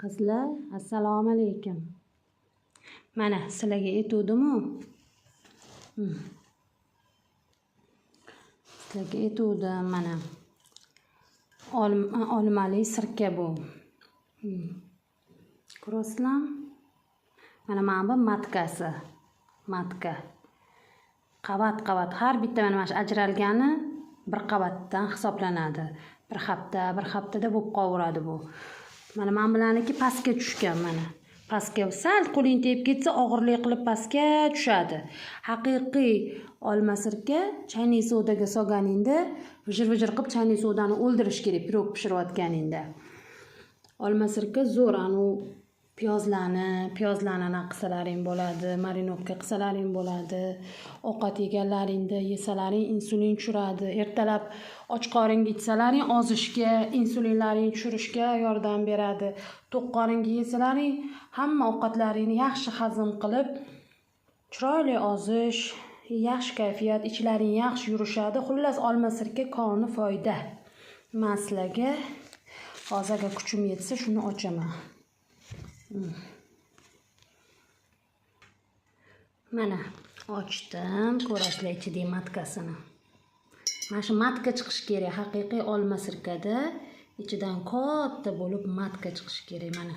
Qizlar, assalomu alaykum. Mana sizlarga aytuvdim-ku. Sizlarga aytuvdim mana. Olmali sirka bu. Ko'rasizlarmi? Mana bu matkasi. Matka. Qavat har bitta mana shu ajralgani bir qavatdan hisoblanadi. Bir haftada bo'lib qolaveradi bu. Mana bilaniki pastga tushgan mana. Pastga sal qo'ling tegib ketsa og'irlik qilib pastga tushadi. Haqiqiy olma sirka chaynak sodaga solganingda vijir qilib chaynak sodani o'ldirish kerak pirog pishirayotganingda. Olma sirka zo'r, piyozlarni qilsalaring bo'ladi, marinovka qilsalaring bo'ladi. Ovqat yeganlaringda yesalaring insulin tushiradi. Ertalab och qoringa ichsalaring ozishga, insulinlaring tushirishga yordam beradi. To'q qoringa yesalaring hamma ovqatlaringni yaxshi hazm qilib, chiroyli ozish, yaxshi kayfiyat, ichlaring yaxshi yurishadi. Xullas olma sirka koni foyda. Men sizlarga hozir kuchim yetsa shuni ochaman. Mana ochdim, ko'rasizlar ichidagi matkasini. Mana shu matka chiqish kerak. Haqiqiy olma sirkada ichidan katta bo'lib matka chiqish kerak mana.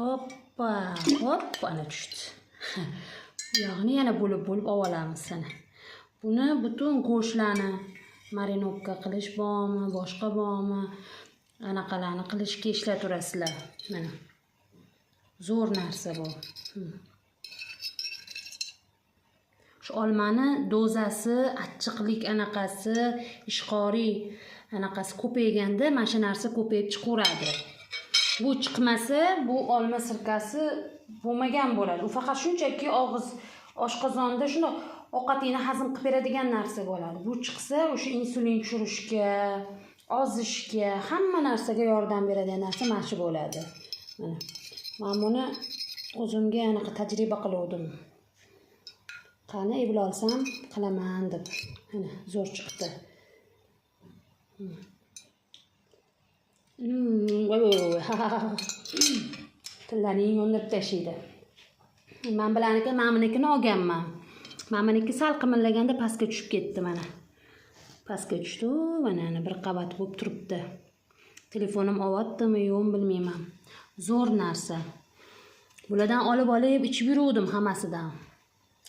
Hoppa, ana tushdi. Yog'ni yana bo'lib olib olamiz sana. Buni butun go'shtlarni marinovka qilish bormi, boshqa bormi, anaqalarni qilishga ishlataverasizlar. Mana. Zo'r narsa bu. Shu olmani dozasi, achchiqlik anaqasi, ishqoriy anaqasi ko'payganda mana shu narsa ko'payib chiqaveradi. Bu chiqmasa, bu olma sirkasi bo'lmagan bo'ladi. U faqat shunchaki og'iz oshqozonda shuni ovqatingni hazm qilib beradigan narsa bo'ladi. Bu chiqsa, o'sha insulin tushirishga, ozishga, hamma narsaga yordam beradigan narsa mana shu bo'ladi. Mana. Men buni o'zimga anaqa tajriba qildim. Qani ebil olsam qilaman deb. Mana zo'r chiqdi. Voy. Tillaring yonib tashlaydi. Men bilaniki meniki olganman. Meniki sal qimillaganda pastga tushib ketdi mana. Pastga tushdi, mana bir qavat bo'lib turibdi. Telefonim olyaptimi, yo'qmi bilmayman. Zo'r narsa. Bulardan olib ichib yuruvdim hammasidan.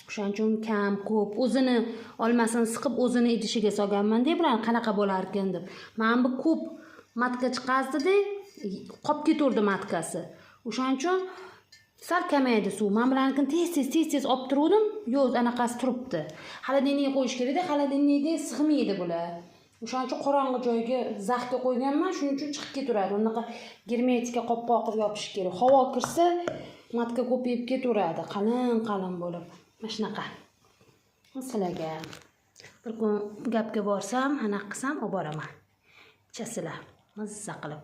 O'shaning uchun kam, ko'p o'zini olmasini siqib o'zini idishiga solganman-da, bularni qanaqa bo'lar ekan deb. Men bu ko'p matka chiqazdi-da, qolib ketaverdi matkasi. O'shaning uchun sal kamaydi suv. Men bilanikini tez olib turdim, yo'q, anaqasi turibdi. Xolodilnikka qo'yish kerak-da, xolodilnikda sig'maydi bular. O'shaning uchun qorong'i joyga zaxga qo'yganman, shuning uchun chiqib ketaveradi. Unaqa germetika qopqoq qilib yopish kerak. Havo kirsa, matka ko'payib ketaveradi, qalin bo'lib. Mana shunaqa. Sizlarga bir kun gapga borsam, anaqa qilsam olib boraman. Ichasizlar, mazza qilib.